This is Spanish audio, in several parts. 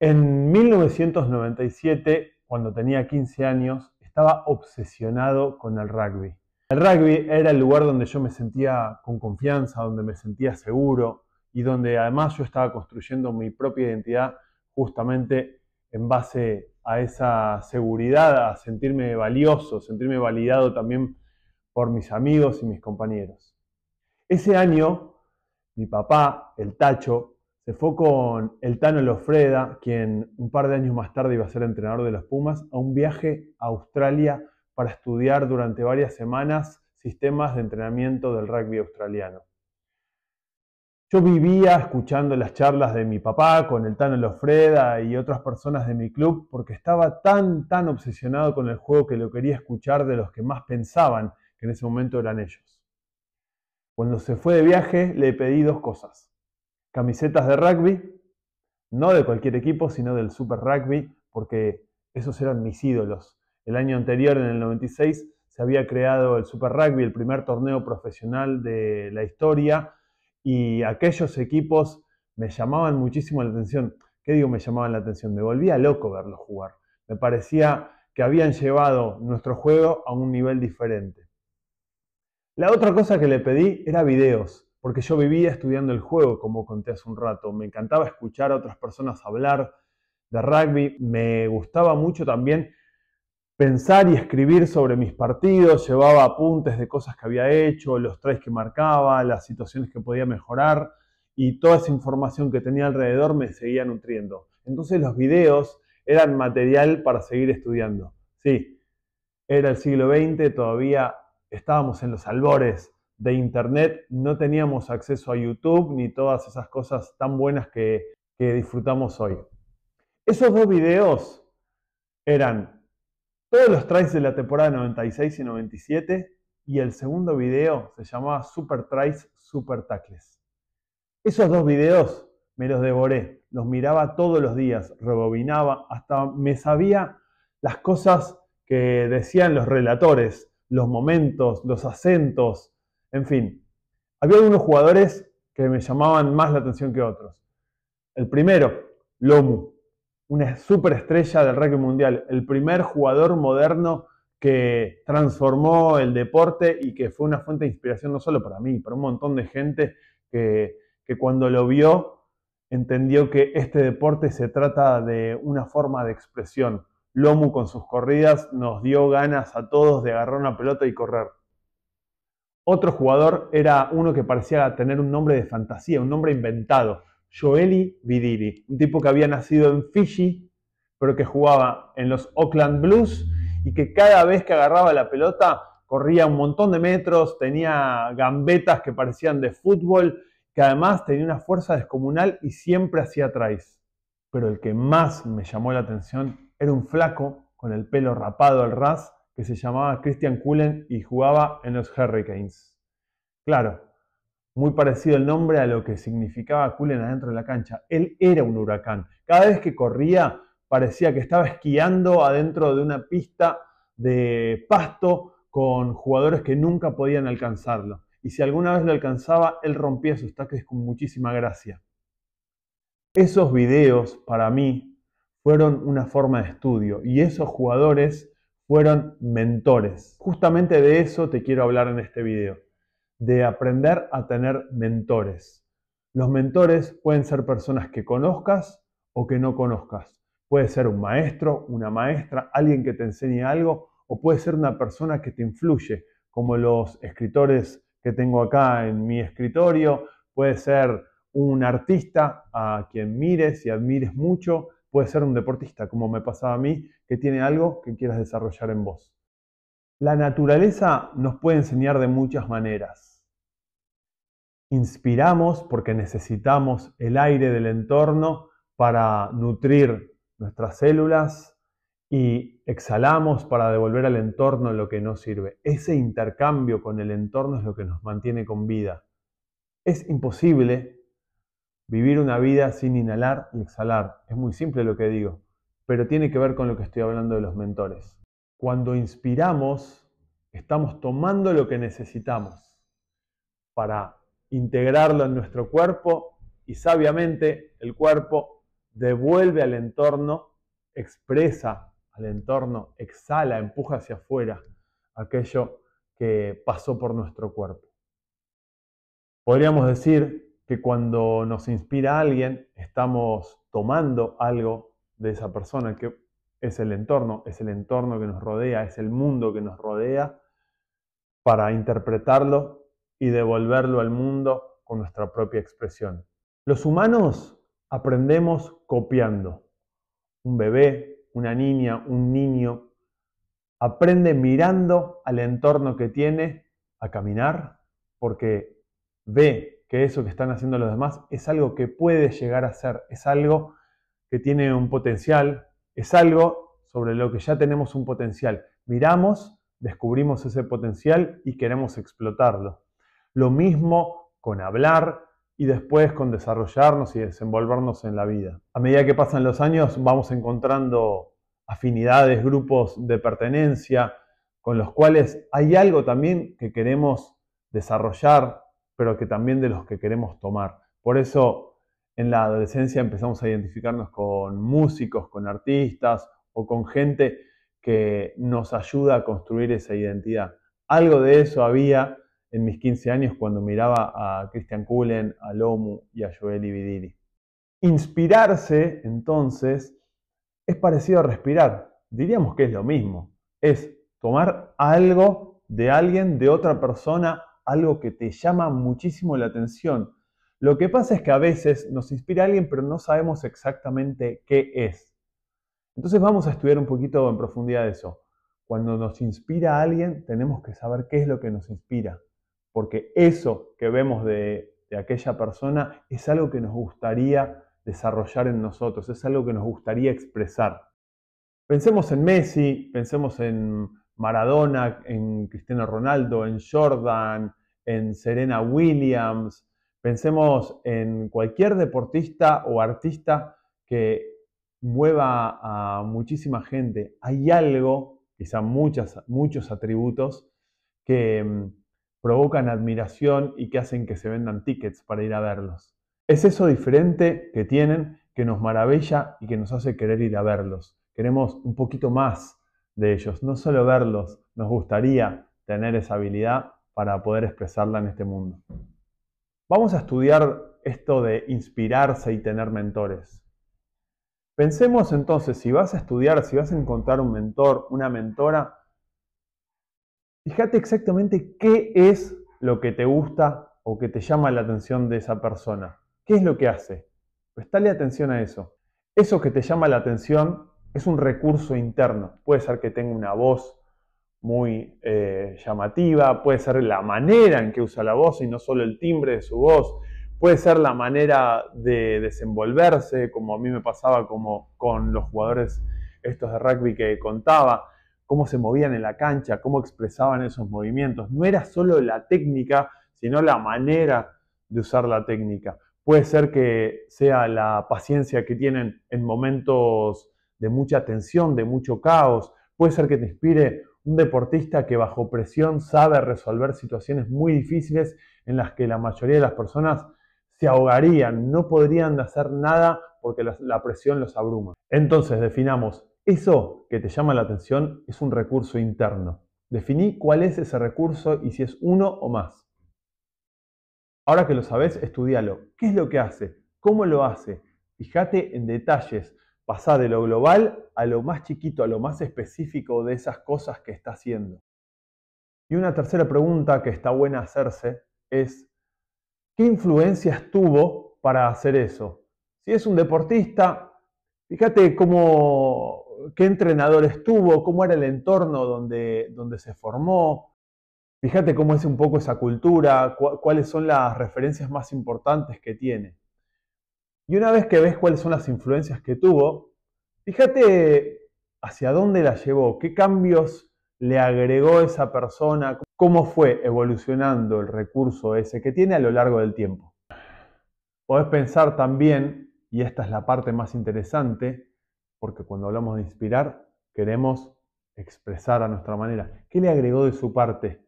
En 1997, cuando tenía 15 años, estaba obsesionado con el rugby. El rugby era el lugar donde yo me sentía con confianza, donde me sentía seguro y donde además yo estaba construyendo mi propia identidad justamente en base a esa seguridad, a sentirme valioso, sentirme validado también por mis amigos y mis compañeros. Ese año, mi papá, el Tacho, se fue con el Tano Lofreda, quien un par de años más tarde iba a ser entrenador de los Pumas, a un viaje a Australia para estudiar durante varias semanas sistemas de entrenamiento del rugby australiano. Yo vivía escuchando las charlas de mi papá con el Tano Lofreda y otras personas de mi club porque estaba tan obsesionado con el juego que lo quería escuchar de los que más pensaban que en ese momento eran ellos. Cuando se fue de viaje le pedí dos cosas: camisetas de rugby, no de cualquier equipo, sino del Super Rugby, porque esos eran mis ídolos. El año anterior, en el 96, se había creado el Super Rugby, el primer torneo profesional de la historia, y aquellos equipos me llamaban muchísimo la atención. ¿Qué digo me llamaban la atención? Me volvía loco verlos jugar. Me parecía que habían llevado nuestro juego a un nivel diferente. La otra cosa que le pedí era videos, porque yo vivía estudiando el juego, como conté hace un rato. Me encantaba escuchar a otras personas hablar de rugby. Me gustaba mucho también pensar y escribir sobre mis partidos. Llevaba apuntes de cosas que había hecho, los tries que marcaba, las situaciones que podía mejorar, y toda esa información que tenía alrededor me seguía nutriendo. Entonces los videos eran material para seguir estudiando. Sí, era el siglo XX, todavía estábamos en los albores de Internet, no teníamos acceso a YouTube ni todas esas cosas tan buenas que disfrutamos hoy. Esos dos videos eran todos los tries de la temporada 96 y 97, y el segundo video se llamaba Super Tries, Super Tackles. Esos dos videos me los devoré, los miraba todos los días, rebobinaba, hasta me sabía las cosas que decían los relatores, los momentos, los acentos, en fin. Había algunos jugadores que me llamaban más la atención que otros. El primero, Lomu, una superestrella del rugby mundial, el primer jugador moderno que transformó el deporte y que fue una fuente de inspiración no solo para mí, para un montón de gente que cuando lo vio entendió que este deporte se trata de una forma de expresión. Lomu con sus corridas nos dio ganas a todos de agarrar una pelota y correr. Otro jugador era uno que parecía tener un nombre de fantasía, un nombre inventado, Joeli Vidiri, un tipo que había nacido en Fiji, pero que jugaba en los Auckland Blues y que cada vez que agarraba la pelota corría un montón de metros, tenía gambetas que parecían de fútbol, que además tenía una fuerza descomunal y siempre hacía tries. Pero el que más me llamó la atención era un flaco con el pelo rapado al ras que se llamaba Christian Cullen y jugaba en los Hurricanes. Claro, muy parecido el nombre a lo que significaba Cullen adentro de la cancha. Él era un huracán. Cada vez que corría parecía que estaba esquiando adentro de una pista de pasto con jugadores que nunca podían alcanzarlo. Y si alguna vez lo alcanzaba, él rompía sus tackles con muchísima gracia. Esos videos, para mí, fueron una forma de estudio y esos jugadores fueron mentores. Justamente de eso te quiero hablar en este video, de aprender a tener mentores. Los mentores pueden ser personas que conozcas o que no conozcas. Puede ser un maestro, una maestra, alguien que te enseñe algo, o puede ser una persona que te influye, como los escritores que tengo acá en mi escritorio. Puede ser un artista a quien mires y admires mucho. Puede ser un deportista, como me pasaba a mí, que tiene algo que quieras desarrollar en vos. La naturaleza nos puede enseñar de muchas maneras. Inspiramos porque necesitamos el aire del entorno para nutrir nuestras células y exhalamos para devolver al entorno lo que nos sirve. Ese intercambio con el entorno es lo que nos mantiene con vida. Es imposible vivir una vida sin inhalar y exhalar. Es muy simple lo que digo, pero tiene que ver con lo que estoy hablando de los mentores. Cuando inspiramos, estamos tomando lo que necesitamos para integrarlo en nuestro cuerpo y sabiamente el cuerpo devuelve al entorno, expresa al entorno, exhala, empuja hacia afuera aquello que pasó por nuestro cuerpo. Podríamos decir que cuando nos inspira alguien, estamos tomando algo de esa persona, que es el entorno que nos rodea, es el mundo que nos rodea, para interpretarlo y devolverlo al mundo con nuestra propia expresión. Los humanos aprendemos copiando. Un bebé, una niña, un niño aprende mirando al entorno que tiene a caminar porque ve que eso que están haciendo los demás es algo que puede llegar a ser, es algo que tiene un potencial, es algo sobre lo que ya tenemos un potencial. Miramos, descubrimos ese potencial y queremos explotarlo. Lo mismo con hablar y después con desarrollarnos y desenvolvernos en la vida. A medida que pasan los años vamos encontrando afinidades, grupos de pertenencia, con los cuales hay algo también que queremos desarrollar, pero que también de los que queremos tomar. Por eso en la adolescencia empezamos a identificarnos con músicos, con artistas o con gente que nos ayuda a construir esa identidad. Algo de eso había en mis 15 años cuando miraba a Christian Kulen, a Lomu y a Joel Ibidiri. Inspirarse, entonces, es parecido a respirar. Diríamos que es lo mismo. Es tomar algo de alguien, de otra persona, algo que te llama muchísimo la atención. Lo que pasa es que a veces nos inspira alguien, pero no sabemos exactamente qué es. Entonces vamos a estudiar un poquito en profundidad eso. Cuando nos inspira alguien, tenemos que saber qué es lo que nos inspira. Porque eso que vemos de aquella persona es algo que nos gustaría desarrollar en nosotros, es algo que nos gustaría expresar. Pensemos en Messi, pensemos en Maradona, en Cristiano Ronaldo, en Jordan, en Serena Williams. Pensemos en cualquier deportista o artista que mueva a muchísima gente. Hay algo, quizá muchos atributos, que provocan admiración y que hacen que se vendan tickets para ir a verlos. Es eso diferente que tienen que nos maravilla y que nos hace querer ir a verlos. Queremos un poquito más de ellos, no solo verlos, nos gustaría tener esa habilidad para poder expresarla en este mundo. Vamos a estudiar esto de inspirarse y tener mentores. Pensemos entonces, si vas a estudiar, si vas a encontrar un mentor, una mentora, fíjate exactamente qué es lo que te gusta o que te llama la atención de esa persona. ¿Qué es lo que hace? Prestale atención a eso. Eso que te llama la atención es un recurso interno. Puede ser que tenga una voz muy llamativa, puede ser la manera en que usa la voz y no solo el timbre de su voz, puede ser la manera de desenvolverse, como a mí me pasaba como con los jugadores estos de rugby que contaba, cómo se movían en la cancha, cómo expresaban esos movimientos. No era solo la técnica, sino la manera de usar la técnica. Puede ser que sea la paciencia que tienen en momentos de mucha tensión, de mucho caos. Puede ser que te inspire un deportista que bajo presión sabe resolver situaciones muy difíciles en las que la mayoría de las personas se ahogarían, no podrían hacer nada porque la presión los abruma. Entonces definamos, eso que te llama la atención es un recurso interno. Definí cuál es ese recurso y si es uno o más. Ahora que lo sabes, estudialo. ¿Qué es lo que hace? ¿Cómo lo hace? Fíjate en detalles. Pasá de lo global a lo más chiquito, a lo más específico de esas cosas que está haciendo. Y una tercera pregunta que está buena hacerse es, ¿qué influencias tuvo para hacer eso? Si es un deportista, fíjate qué entrenadores tuvo, cómo era el entorno donde se formó. Fíjate cómo es un poco esa cultura, cuáles son las referencias más importantes que tiene. Y una vez que ves cuáles son las influencias que tuvo, fíjate hacia dónde la llevó, qué cambios le agregó esa persona, cómo fue evolucionando el recurso ese que tiene a lo largo del tiempo. Podés pensar también, y esta es la parte más interesante, porque cuando hablamos de inspirar, queremos expresar a nuestra manera. ¿Qué le agregó de su parte?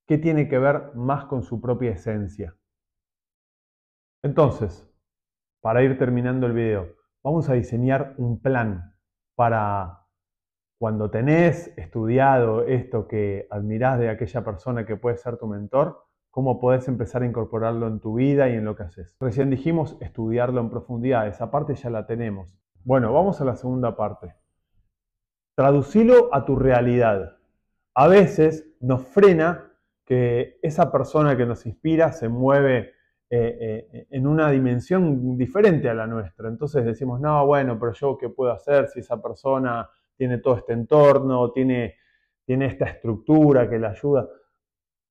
¿Qué tiene que ver más con su propia esencia? Entonces, para ir terminando el video, Vamos a diseñar un plan para cuando tenés estudiado esto que admirás de aquella persona que puede ser tu mentor, cómo podés empezar a incorporarlo en tu vida y en lo que haces. Recién dijimos estudiarlo en profundidad, esa parte ya la tenemos. Bueno, vamos a la segunda parte. Traducilo a tu realidad. A veces nos frena que esa persona que nos inspira se mueve en una dimensión diferente a la nuestra. Entonces decimos, no, bueno, pero yo qué puedo hacer si esa persona tiene todo este entorno, tiene esta estructura que le ayuda.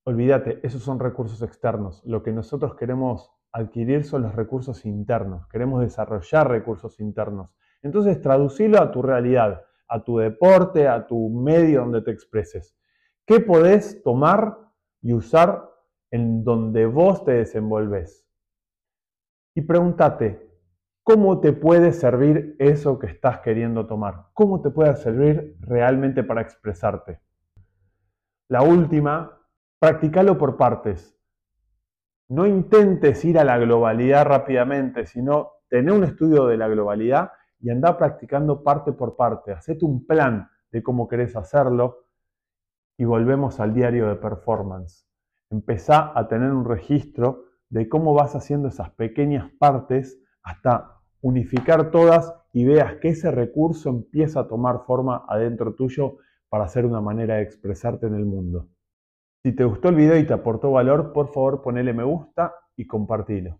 Olvídate, esos son recursos externos. Lo que nosotros queremos adquirir son los recursos internos. Queremos desarrollar recursos internos. Entonces, traducilo a tu realidad, a tu deporte, a tu medio donde te expreses. ¿Qué podés tomar y usar en donde vos te desenvolves? Y pregúntate, ¿cómo te puede servir eso que estás queriendo tomar? ¿Cómo te puede servir realmente para expresarte? La última, practicalo por partes. No intentes ir a la globalidad rápidamente, sino tener un estudio de la globalidad y andá practicando parte por parte. Hacete un plan de cómo querés hacerlo y volvemos al diario de performance. Empezá a tener un registro de cómo vas haciendo esas pequeñas partes hasta unificar todas y veas que ese recurso empieza a tomar forma adentro tuyo para ser una manera de expresarte en el mundo. Si te gustó el video y te aportó valor, por favor ponele me gusta y compartilo.